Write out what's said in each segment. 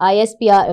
ISPR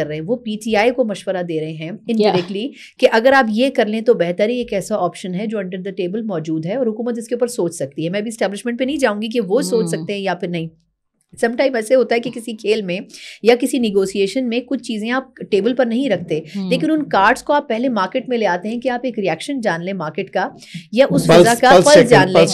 کر رہے ہیں, وہ پی ٹی آئی کو مشورہ دے رہے ہیں انڈائریکٹلی کہ اگر آپ یہ کر لیں تو بہتر ہی ایک ایسا آپشن ہے جو انڈر دا ٹیبل موجود ہے اور حکومت اس کے اوپر سوچ سکتی ہے. میں بھی اسٹیبلشمنٹ پہ نہیں جاؤں گی کہ وہ سوچ سکتے ہیں یا پھر نہیں. سم ٹائم ایسے ہوتا ہے کہ کسی کھیل میں یا کسی نیگوسیشن میں کچھ چیزیں آپ ٹیبل پر نہیں رکھتے, لیکن ان کارڈز کو آپ پہلے مارکیٹ میں لے آتے ہیں کہ آپ ایک ریئیکشن جان لیں مارکیٹ کا یا اس فضا کا پلس جان لیں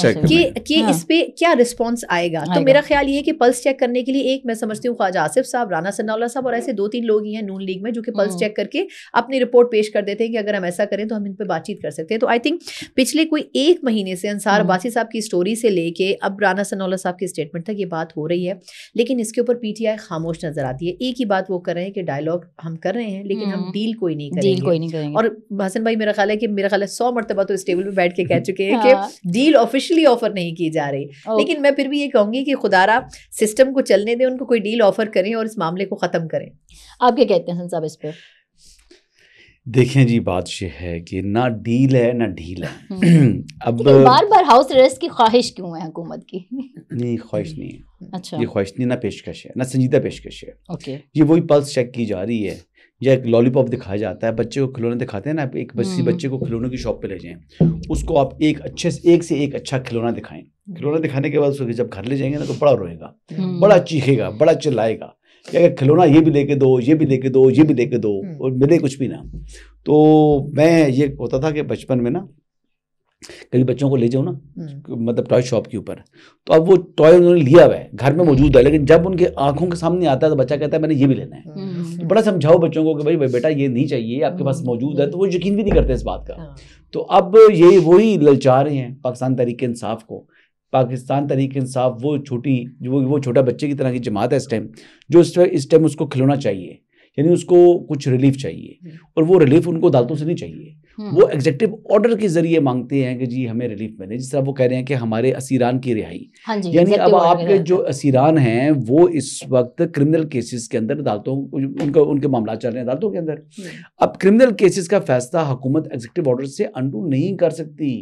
کہ اس پہ کیا رسپانس آئے گا. تو میرا خیال یہ ہے کہ پلس چیک کرنے کے لیے ایک میں سمجھتی ہوں خواجہ آصف صاحب, رانا ثناء اللہ صاحب اور ایسے 2-3 لوگ ہی ہیں نون لیگ میں جو کہ پلس چیک کر کے اپنی رپورٹ پیش کر دیتے ہیں کہ اگر ہم ایسا کریں تو ہم ان پہ بات چیت کر سکتے ہیں. تو آئی تھنک پچھلے کوئی 1 مہینے سے انصار عباسی صاحب کی اسٹوری سے لے کے اب رانا ثناء اللہ صاحب کی اسٹیٹمنٹ تک یہ بات ہو رہی ہے, لیکن اس کے اوپر پی ٹی آئی خاموش نظر آتی ہے. ایک ہی بات وہ کر رہے ہیں کہ ڈائلاگ ہم کر رہے ہیں لیکن ہم ڈیل کوئی نہیں کریں گے. اور حسن بھائی میرا خیال ہے 100 مرتبہ تو اس ٹیبل پہ بیٹھ کے کہہ چکے ہیں کہ ڈیل آفیشلی آفر نہیں کی جا رہی, لیکن میں پھر بھی یہ کہوں گی کہ خدارا سسٹم کو چلنے دیں, ان کو کوئی ڈیل آفر کریں اور اس معاملے کو ختم کریں. آپ کیا کہتے ہیں حسن صاحب اس پہ؟ دیکھیں جی بات یہ ہے کہ نہ ڈیل ہے نہ ڈھیل ہے. اب بار بار ہاؤس اریسٹ کی خواہش کیوں ہے حکومت کی؟ نہیں خواہش نہیں ہے. اچھا یہ خواہش نہیں, نہ پیشکش ہے, نہ سنجیدہ پیشکش ہے. اوکے, یہ وہی پلس چیک کی جا رہی ہے یا ایک لالی پاپ دکھایا جاتا ہے. بچے کو کھلونے دکھاتے ہیں نا, ایک بچے کو کھلونے کی شاپ پہ لے جائیں, اس کو آپ ایک سے ایک اچھا کھلونا دکھائیں. کھلونا دکھانے کے بعد اس کو جب گھر لے جائیں گے نا تو بڑا روئے گا, بڑا چیخے گا, بڑا چلائے گا کہ کھلونا یہ بھی لے کے دو, یہ بھی لے کے دو, یہ بھی لے کے دو, اور ملے کچھ بھی نہ. تو میں یہ ہوتا تھا کہ بچپن میں نا کبھی بچوں کو لے جاؤں نا مطلب ٹوائے شاپ کے اوپر, تو اب وہ ٹوائے انہوں نے لیا ہوا ہے, گھر میں موجود ہے, لیکن جب ان کے آنکھوں کے سامنے آتا ہے تو بچہ کہتا ہے میں نے یہ بھی لینا ہے. بڑا سمجھاؤ بچوں کو کہ بھائی بیٹا یہ نہیں چاہیے, آپ کے پاس موجود ہے, تو وہ یقین بھی نہیں کرتے اس بات کا. تو اب یہ وہی للچا رہے ہیں پاکستان تحریک انصاف کو. پاکستان تحریک انصاف وہ چھوٹا بچے کی طرح کی جماعت ہے اس ٹائم, جو اس ٹائم اس کو کھلونا چاہیے, یعنی اس کو کچھ ریلیف چاہیے, اور وہ ریلیف ان کو عدالتوں سے نہیں چاہیے. وہ ایگزیکٹو آرڈر کے ذریعے مانگتے ہیں کہ جی ہمیں ریلیف ملے. جس طرح وہ کہہ رہے ہیں کہ ہمارے اسیران کی رہائی, یعنی اب آپ کے جو اسیران ہیں وہ اس وقت کرمنل کیسز کے اندر عدالتوں ان کے معاملات چل رہے ہیں عدالتوں کے اندر. اب کرمنل کیسز کا فیصلہ حکومت ایگزیکٹو آرڈر سے انڈو نہیں کر سکتی.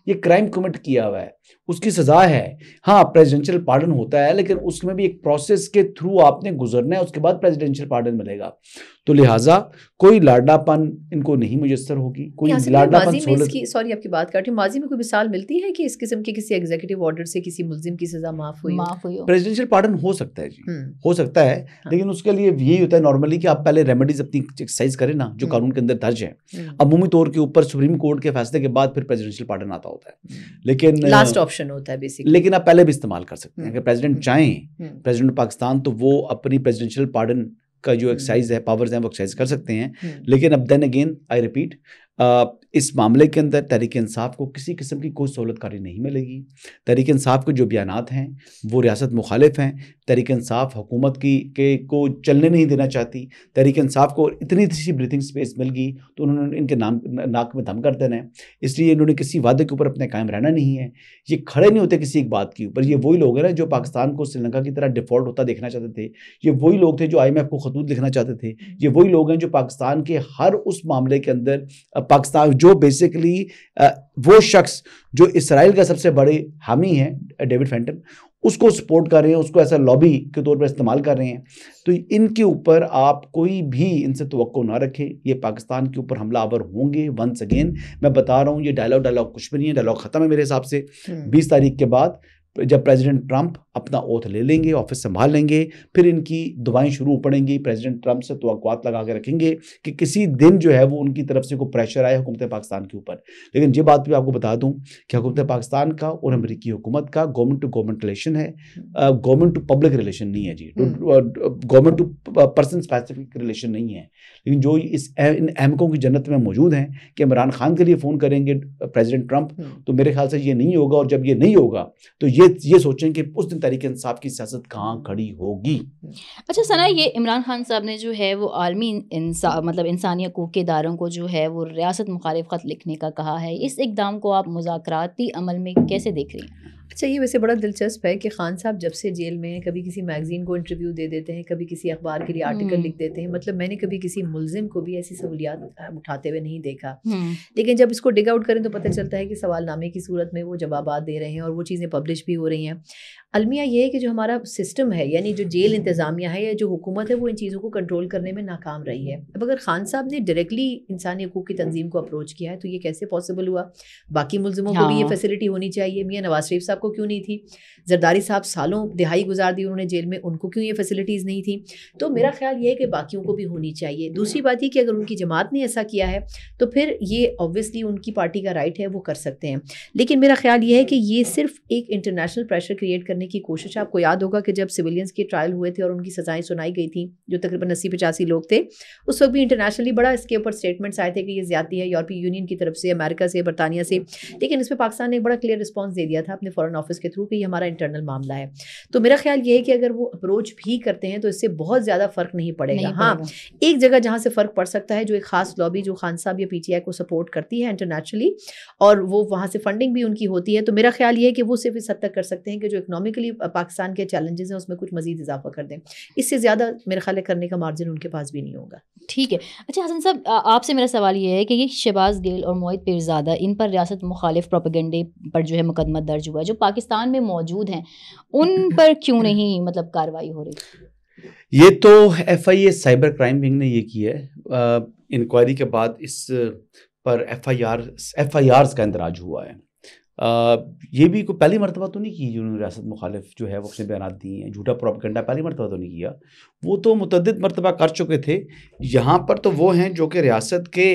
یہ کرائم کمٹ کیا ہوا ہے, اس کی سزا ہے. ہاں پریزیڈنشیل پارڈن ہوتا ہے, لیکن اس میں بھی ایک پروسیس کے تھرو آپ نے گزرنا ہے, اس کے بعد پریزیڈنشیل پارڈن ملے گا. تو لہٰذا کوئی لاڈلا پن ان کو نہیں میسر ہوگی, کوئی لاڈلا پن سہولت. سوری آپ کی بات کاٹی, ماضی میں کوئی مثال ملتی ہے کہ اس قسم کے کسی ایگزیکٹو آرڈر سے کسی ملزم کی سزا معاف ہوئی ہو؟ پریزیڈنشیل پارڈن ہو سکتا ہے جی, ہو سکتا ہے, لیکن اس کے لیے یہی ہوتا ہے نارملی کہ آپ پہلے ریمیڈیز اپنی ایکسرسائز کریں نا جو قانون کے اندر درج ہے. عمومی طور کے اوپر سپریم کورٹ کے فیصلے کے بعد پھر پریزیڈنشیل پارڈن آتا ہوتا ہے, لیکن لاسٹ آپشن ہوتا ہے بیسیکلی. لیکن آپ پہلے بھی استعمال کر سکتے ہیں. اگر پریزیڈنٹ چاہیں, پریزیڈنٹ پاکستان, تو وہ اپنی پریزیڈنشیل پارڈن کا جو ایکسرسائز ہے, پاورز ہیں, وہ ایکسرسائز کر سکتے ہیں. لیکن اب دین اگین آئی ریپیٹ, اس معاملے کے اندر تحریک انصاف کو کسی قسم کی کوئی سہولت کاری نہیں ملے گی. تحریک انصاف کے جو بیانات ہیں وہ ریاست مخالف ہیں. تحریک انصاف حکومت کو چلنے نہیں دینا چاہتی. تحریک انصاف کو اتنی سی بریتھنگ سپیس مل گئی تو انہوں نے ان کے ناک میں دم کر دینا ہے. اس لیے انہوں نے کسی وعدے کے اوپر اپنے قائم رہنا نہیں ہے. یہ کھڑے نہیں ہوتے کسی ایک بات کے اوپر. یہ وہی لوگ ہیں نا جو پاکستان کو سری لنکا کی طرح ڈیفالٹ ہوتا دیکھنا چاہتے تھے. یہ وہی لوگ تھے جو IMF کو خطوط لکھنا چاہتے تھے. یہ وہی لوگ ہیں جو پاکستان کے ہر اس معاملے کے اندر پاکستان جو بیسیکلی وہ شخص جو اسرائیل کا سب سے بڑے حامی ہے ڈیوڈ فینٹن, اس کو سپورٹ کر رہے ہیں, اس کو ایسا لابی کے طور پر استعمال کر رہے ہیں. تو ان کے اوپر آپ کوئی بھی ان سے توقع نہ رکھیں. یہ پاکستان کے اوپر حملہ آور ہوں گے. ونس اگین میں بتا رہا ہوں, یہ ڈائلاگ کچھ بھی نہیں ہے. ڈائلاگ ختم ہے میرے حساب سے. 20 تاریخ کے بعد جب پریزیڈنٹ ٹرمپ اپنا اوتھ لے لیں گے, آفس سنبھال لیں گے, پھر ان کی دعائیں شروع پڑیں گی. پریزیڈنٹ ٹرمپ سے توقعات لگا کے رکھیں گے کہ کسی دن جو ہے وہ ان کی طرف سے کوئی پریشر آئے حکومت پاکستان کے اوپر. لیکن یہ بات بھی آپ کو بتا دوں کہ حکومت پاکستان کا اور امریکی حکومت کا گورنمنٹ ٹو گورنمنٹ ریلیشن ہے, گورنمنٹ ٹو پبلک ریلیشن نہیں ہے جی, government to person specific relation نہیں ہے. لیکن جو ان احمقوں کی جنت میں موجود ہیں کہ عمران خان کے لیے فون کریں گے پریزیڈنٹ ٹرمپ, تو میرے خیال سے یہ نہیں ہوگا. اور جب یہ نہیں ہوگا تو یہ سوچیں کہ اس دن تحریک انصاف کی سیاست کہاں کھڑی ہوگی. اچھا ثنا, یہ عمران خان صاحب نے جو ہے وہ عالمی مطلب انسانی حقوق کے اداروں کو جو ہے وہ ریاست مخالف خط لکھنے کا کہا ہے. اس اقدام کو آپ مذاکراتی عمل میں کیسے دیکھ رہی ہیں؟ اچھا, یہ ویسے بڑا دلچسپ ہے کہ خان صاحب جب سے جیل میں ہیں کبھی کسی میگزین کو انٹرویو دے دیتے ہیں, کبھی کسی اخبار کے لیے آرٹیکل لکھ دیتے ہیں. مطلب میں نے کبھی کسی ملزم کو بھی ایسی سہولیات اٹھاتے ہوئے نہیں دیکھا. لیکن جب اس کو ڈگ آؤٹ کریں تو پتہ چلتا ہے کہ سوال نامے کی صورت میں وہ جوابات دے رہے ہیں اور وہ چیزیں پبلش بھی ہو رہی ہیں. المیہ یہ ہے کہ جو ہمارا سسٹم ہے یعنی جو جیل انتظامیہ ہے یا جو حکومت ہے وہ ان چیزوں کو کنٹرول کرنے میں ناکام رہی ہے. اب اگر خان صاحب نے ڈائریکٹلی انسانی حقوق کی تنظیم کو اپروچ کیا ہے تو یہ کیسے پاسبل ہوا؟ باقی ملزموں کو بھی یہ فیسلٹی ہونی چاہیے. میاں نواز شریف صاحب کو کیوں نہیں تھی؟ زرداری صاحب سالوں دہائی گزار دی انہوں نے جیل میں, ان کو کیوں یہ فیسلٹیز نہیں تھیں؟ تو میرا خیال یہ ہے کہ باقیوں کو بھی ہونی چاہیے. دوسری بات یہ کہ اگر ان کی جماعت نے ایسا کیا ہے تو پھر یہ اوبویسلی ان کی پارٹی کا رائٹ ہے, وہ کر سکتے ہیں. لیکن میرا خیال یہ ہے کہ یہ صرف ایک انٹرنیشنل پریشر کریٹ کرنے کی کوشش. آپ کو یاد ہوگا کہ جب سویلینز کے ٹرائل ہوئے تھے اور ان کی سزائیں سنائی گئی تھیں جو تقریباً 80-85 لوگ تھے, اس وقت بھی انٹرنیشنلی بڑا اس کے اوپر اسٹیٹمنٹس آئے تھے کہ یہ زیادتی ہے یورپی یونین کی طرف سے, امریکہ سے, برطانیہ سے. لیکن اس پہ پاکستان نے ایک بڑا کلیئر رسپانس دے دیا تھا اپنے فورن آفس کے تھرو کہ یہ ہمارا انٹرنل معاملہ ہے. تو میرا خیال یہ ہے کہ اگر وہ اپروچ بھی کرتے ہیں تو اس سے بہت زیادہ فرق نہیں پڑے گا. ہاں ایک جگہ جہاں سے فرق پڑ سکتا ہے, جو ایک خاص لابی جو خان صاحب یا پی ٹی آئی کو سپورٹ کرتی ہے انٹرنیشنلی اور وہ وہاں سے فنڈنگ بھی ان کی ہوتی ہے, تو میرا خیال یہ ہے کہ وہ صرف اس حد تک کر سکتے ہیں کہ جو اکنامکلی پاکستان کے چیلنجز ہیں اس میں کچھ مزید اضافہ کر دیں. اس سے زیادہ میرا خیال ہے کرنے کا مارجن ان کے پاس بھی نہیں ہوگا. ٹھیک ہے. اچھا حسن صاحب, آپ سے میرا سوال یہ ہے کہ یہ شہباز گل اور موہت پیرزادہ ان پر ریاست مخالف پروپیگنڈے پر جو ہے مقدمہ درج ہوا ہے, جو پاکستان میں موجود ہیں, ان پر کیوں نہیں مطلب کارروائی ہو رہی؟ یہ تو F I A cyber crime wing نے یہ کی ہے. انکوائری کے بعد اس پر ایف آئی آرز کا اندراج ہوا ہے. یہ بھی کوئی پہلی مرتبہ تو نہیں کی جنہوں نے ریاست مخالف جو ہے وہ اپنے بیانات دیے ہیں, جھوٹا پروپیگنڈا پہلی مرتبہ تو نہیں کیا, وہ تو متعدد مرتبہ کر چکے تھے. یہاں پر تو وہ ہیں جو کہ ریاست کے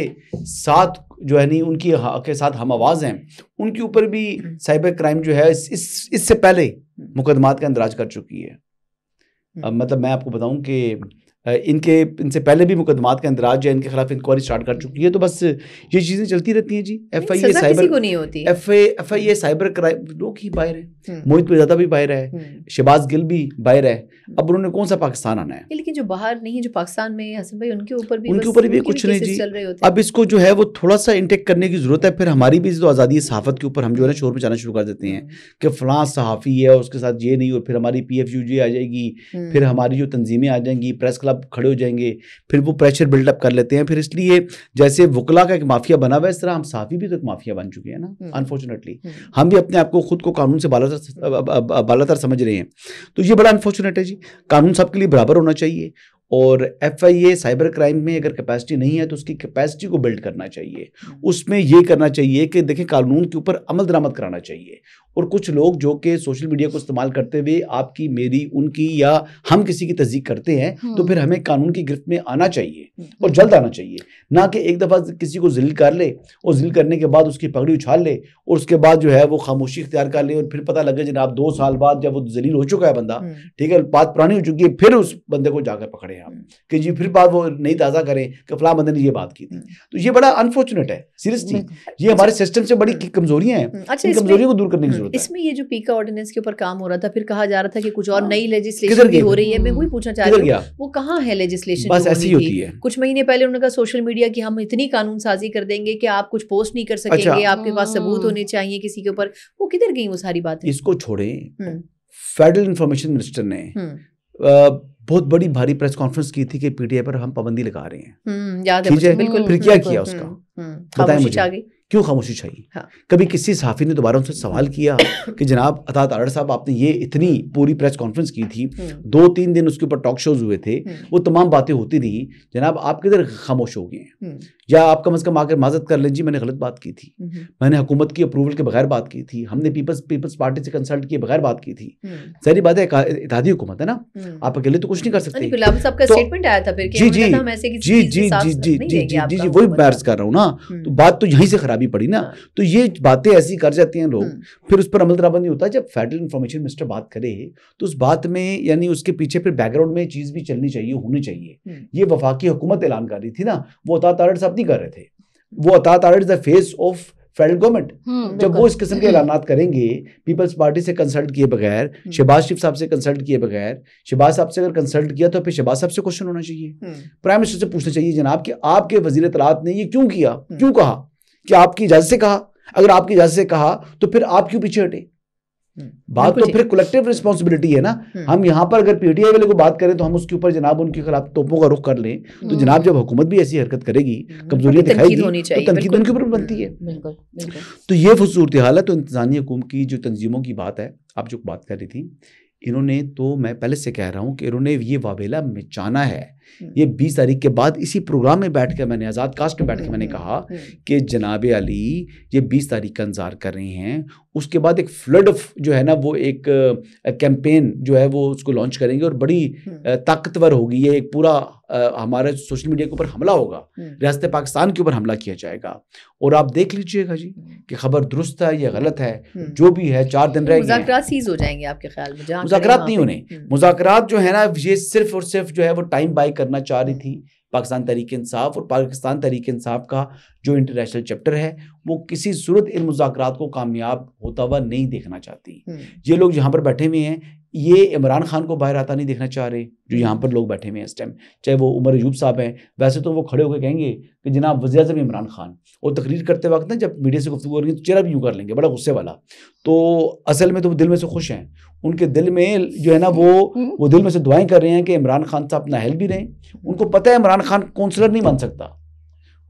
ساتھ جو ہے نہیں ان کی کے ساتھ ہم آواز ہیں, ان کے اوپر بھی سائبر کرائم جو ہے اس سے پہلے مقدمات کا اندراج کر چکی ہے. مطلب میں آپ کو بتاؤں کہ ان سے پہلے بھی مقدمات کا اندراج ہے, ان کے خلاف انکوائری سٹارٹ کر چکی ہے. تو بس یہ چیزیں چلتی رہتی ہیں جی. F I A cyber crime لوگ ہی باہر ہیں, موہت پیرزادہ بھی باہر ہے, شہباز گل بھی باہر ہے. اب انہوں نے کون سا پاکستان آنا ہے؟ لیکن جو باہر نہیں جو پاکستان میں حسن بھائی ان کے اوپر بھی کچھ نہیں جی. اب اس کو جو ہے وہ تھوڑا سا انٹیک کرنے کی ضرورت ہے. پھر ہماری بھی تو آزادی صحافت کے اوپر ہم جو ہے نا شور مچانا شروع کر دیتے ہیں کہ فلاں صحافی ہے اس کے ساتھ یہ نہیں, اور پھر ہماری پی ایف یو جی آ جائے گی, پھر ہماری جو تنظیمیں آ جائیں گی, پریس کلب کھڑے ہو جائیں گے, پھر وہ پریشر بلڈ اپ کر لیتے ہیں. پھر اس لیے جیسے وکلا کا ایک مافیا بنا ہوا ہے, اس طرح ہم صحافی بھی تو ایک مافیا بن چکے ہیں نا انفارچونیٹلی. ہم بھی اپنے آپ کو خود کو قانون سے بالا تر سمجھ رہے ہیں. تو یہ بڑا انفارچونیٹ ہے جی. قانون سب کے لیے برابر ہونا چاہیے, اور F I A cyber crime میں اگر کیپیسٹی نہیں ہے تو اس کی کیپیسٹی کو بلڈ کرنا چاہیے. اس میں یہ کرنا چاہیے کہ دیکھیں قانون کے اوپر عمل درآمد کرانا چاہیے. اور کچھ لوگ جو کہ سوشل میڈیا کو استعمال کرتے ہوئے آپ کی, میری, ان کی یا ہم کسی کی تصدیق کرتے ہیں, تو پھر ہمیں قانون کی گرفت میں آنا چاہیے اور جلد آنا چاہیے. نہ کہ ایک دفعہ کسی کو ذلیل کر لے اور ذلیل کرنے کے بعد اس کی پگڑی اچھال لے اور اس کے بعد جو ہے وہ خاموشی اختیار کر لے, اور پھر پتہ لگے جناب 2 سال بعد جب وہ ذلیل ہو چکا ہے بندہ, ٹھیک ہے, بات پرانی ہو چکی ہے, پھر اس بندے کو جا کر پکڑے ہم کہ جی پھر بات وہ نئی تازہ کریں کہ فلاں بندے نے یہ بات کی تھی. تو یہ بڑا انفارچونیٹ ہے سیریسلی. یہ ہمارے سسٹم سے بڑی کمزوریاں ہیں, ان کمزوریوں کو دور کرنے کی ضرورت ہے. اس میں یہ جو کا آرڈیننس کے اوپر کام ہو رہا تھا, پھر کہا جا رہا تھا کہ کچھ اور نئی لیجسلیشن بھی ہو رہی ہے. میں وہی پوچھنا چاہ رہی ہوں وہ کہاں ہے لیجسلیشن؟ بس ایسی ہوتی ہے. کچھ مہینے پہلے انہوں نے کہا سوشل میڈیا کی ہم اتنی قانون سازی کر دیں گے کہ آپ کچھ پوسٹ نہیں کر سکیں گے, آپ کے پاس ثبوت ہونے چاہیے کسی کے اوپر. وہ کدھر گئی وہ ساری باتیں؟ اس کو چھوڑیں. فیڈرل انفارمیشن منسٹر نے بہت بڑی بھاری پریس کانفرنس کی تھی کہ پی ٹی آئی پر ہم پابندی لگا رہے ہیں, یاد ہے بالکل. پھر کیا کیا اس کا بتائیں مجھے, کیوں خاموشی چاہیے؟ کبھی کسی صحافی نے دوبارہ ان سے سوال کیا کہ جناب اطاعت آرڈر صاحب آپ نے یہ اتنی پوری پریس کانفرنس کی تھی, 2-3 دن اس کے اوپر ٹاک شوز ہوئے تھے, وہ تمام باتیں ہوتی رہی, جناب آپ کدھر خاموش ہو گئے ہیں؟ یا آپ کم از کم آ کر معذرت کر لیں جی میں نے غلط بات کی تھی, میں نے حکومت کی اپروول کے بغیر بات کی تھی, ہم نے پیپلز پارٹی سے کنسلٹ کیے بغیر بات کی تھی. ظاہری بات ہے اتحادی حکومت ہے نا, آپ اکیلے تو کچھ نہیں کر سکتے. جی وہی میں عرض کر رہا ہوں نا. تو بات تو یہیں سے خرابی پڑی نا. تو یہ باتیں ایسی کر جاتے ہیں لوگ, پھر اس پر عمل درآمد نہیں ہوتا. جب فیڈرل انفارمیشن منسٹر بات کرے تو اس بات میں یعنی اس کے پیچھے پھر بیک گراؤنڈ میں چیز بھی چلنی چاہیے, ہونی چاہیے. یہ وفاقی حکومت اعلان کر رہی تھی نا, وہ اطاعت آرڈر صاحب نہیں کر رہے تھے. وہ اطاعت order is the face of federal government. جب وہ اس قسم کے اعلانات کریں گے پیپلز پارٹی سے کنسلٹ کیے بغیر, شہباز شریف صاحب سے کنسلٹ کیے بغیر, شہباز صاحب سے اگر کنسلٹ کیا تو پھر شہباز صاحب سے کوشچن ہونا چاہیے, پرائم منسٹر سے پوچھنا چاہیے جناب کہ آپ کے وزیر اطلاعات نے یہ کیوں کیا, کیوں کہا, کہ آپ کی اجازت سے کہا؟ اگر آپ کی اجازت سے کہا تو پھر آپ کیوں پیچھے ہٹے؟ بات تو پھر کولیکٹیو رسپانسبلٹی ہے نا. ہم یہاں پر اگر پی ٹی آئی والے کو بات کریں تو ہم اس کے اوپر جناب ان کے خلاف توپوں کا رخ کر لیں, تو جناب جب حکومت بھی ایسی حرکت کرے گی, کمزوریاں دکھائے گی, تو تنقید ان کے اوپر بنتی ہے. تو یہ صورتحال ہے. تو انتظامی حکومت کی جو تنظیموں کی بات ہے, آپ جو بات کر رہی تھی, انہوں نے تو میں پہلے سے کہہ رہا ہوں کہ انہوں نے یہ واویلا مچانا ہے. یہ 20 تاریخ کے بعد اسی پروگرام میں بیٹھ کے میں نے آزاد کاسٹ میں بیٹھ کے میں نے کہا کہ جناب علی یہ 20 تاریخ کا انتظار کر رہے ہیں, اس کے بعد ایک فلڈ آف جو ہے نا وہ ایک کیمپین جو ہے وہ اس کو لانچ کریں گے اور بڑی طاقتور ہوگی. یہ ایک پورا ہمارے سوشل میڈیا کے اوپر حملہ ہوگا, ریاست پاکستان کے اوپر حملہ کیا جائے گا, اور آپ دیکھ لیجئے گا جی کہ خبر درست ہے یا غلط ہے, جو بھی ہے 4 دن رہ گئے. مذاکرات سیز ہو جائیں گے آپ کے خیال میں؟ مذاکرات نہیں ہونے, مذاکرات جو ہے نا یہ صرف اور صرف جو ہے وہ ٹائم بائی کرنا چاہ رہی تھی پاکستان تحریک انصاف, اور پاکستان تحریک انصاف کا جو انٹرنیشنل چیپٹر ہے وہ کسی صورت ان مذاکرات کو کامیاب ہوتا ہوا نہیں دیکھنا چاہتی. یہ لوگ یہاں پر بیٹھے ہوئے ہیں, یہ عمران خان کو باہر آتا نہیں دیکھنا چاہ رہے, جو یہاں پر لوگ بیٹھے ہوئے ہیں اس ٹائم, چاہے وہ عمر ایوب صاحب ہیں. ویسے تو وہ کھڑے ہو کے کہیں گے کہ جناب وزیر اعظم عمران خان, اور تقریر کرتے وقت نا جب میڈیا سے گفتگو کریں گے تو چہرہ بھی یوں کر لیں گے بڑا غصے والا. تو اصل میں تو وہ دل میں سے خوش ہیں, ان کے دل میں جو ہے نا وہ دل میں سے دعائیں کر رہے ہیں کہ عمران خان صاحب نااہل بھی رہیں. ان کو پتہ ہے عمران خان کونسلر نہیں بن سکتا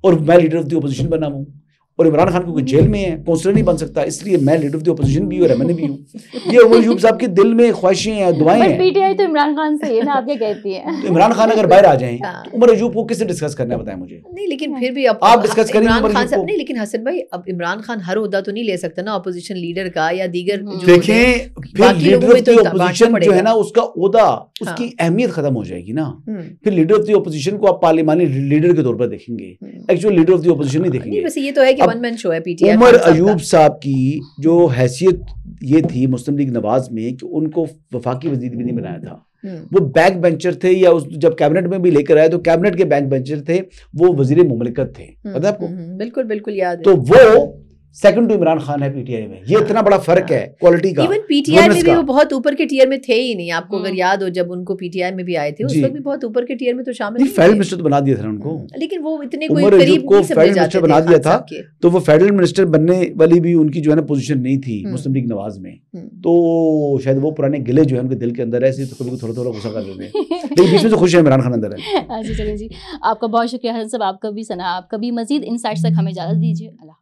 اور میں لیڈر آف دی اپوزیشن بنا ہوں, اور عمران خان کیونکہ جیل میں ہے کونسلر نہیں بن سکتا, اس لیے میں لیڈر آف دی اپوزیشن بھی ہوں اور ایم بھی ہوں. یہ عمر ایوب صاحب کے دل میں خواہشیں ہیں, دعائیں ہیں. پی ٹی آئی تو عمران خان سے ہے نا, آپ کیا کہتی ہیں؟ عمران خان اگر باہر آ جائیں تو عمر ایوب کو کس سے ڈسکس کرنا ہے بتائیں مجھے؟ نہیں لیکن پھر بھی آپ ڈسکس کریں عمران خان صاحب نہیں, لیکن حسن بھائی اب عمران خان ہر عہدہ تو نہیں لے سکتا نا اپوزیشن لیڈر کا یا دیگر. دیکھیں پھر لیڈر آف دی اپوزیشن جو ہے نا اس کا عہدہ, اس کی اہمیت ختم ہو جائے گی نا. پھر لیڈر آف دی اپوزیشن کو آپ پارلیمانی لیڈر کے طور پر دیکھیں گے, actual leader of the opposition نہیں دیکھیں گے. بس یہ تو ہے کہ ون مین شو ہے P T I. Omar Ayub صاحب کی جو حیثیت یہ تھی مسلم لیگ نواز میں کہ ان کو وفاقی وزیر بھی نہیں بنایا تھا, وہ بیک بینچر تھے, یا جب کیبنٹ میں بھی لے کر آئے تو کیبنٹ کے بیک بینچر تھے, وہ وزیر مملکت تھے, پتہ ہے آپ کو؟ بالکل بالکل یاد ہے. تو وہ سیکنڈ ٹو عمران خان ہے پی ٹی آئی میں. یہ اتنا بڑا فرق ہے کوالٹی کا. ایون پی ٹی آئی میں بھی وہ بہت اوپر کے ٹیئر میں تھے ہی نہیں. آپ کو اگر یاد ہو جب ان کو پی ٹی آئی میں بھی آئے تھے اس وقت بھی بہت اوپر کے ٹیئر میں تو شامل نہیں. فیڈرل منسٹر تو بنا دیا تھا ان کو, لیکن وہ اتنے کوئی قریب نہیں سمجھے جاتے بنا دیا تھا. تو وہ فیڈرل منسٹر بننے والی بھی ان کی جو ہے نا پوزیشن نہیں تھی مسلم لیگ نواز میں. تو شاید وہ پرانے گلے جو ہے ان کے دل کے اندر ہے, اس لیے تو کبھی تھوڑا تھوڑا غصہ کر دیتے ہیں, لیکن بیچ میں سے خوش ہے عمران خان اندر ہے. اچھا چلیں جی, آپ کا بہت شکریہ حسن صاحب, آپ کا بھی ثنا, آپ کا بھی مزید انسائٹس تک ہمیں اجازت دیجیے. اللہ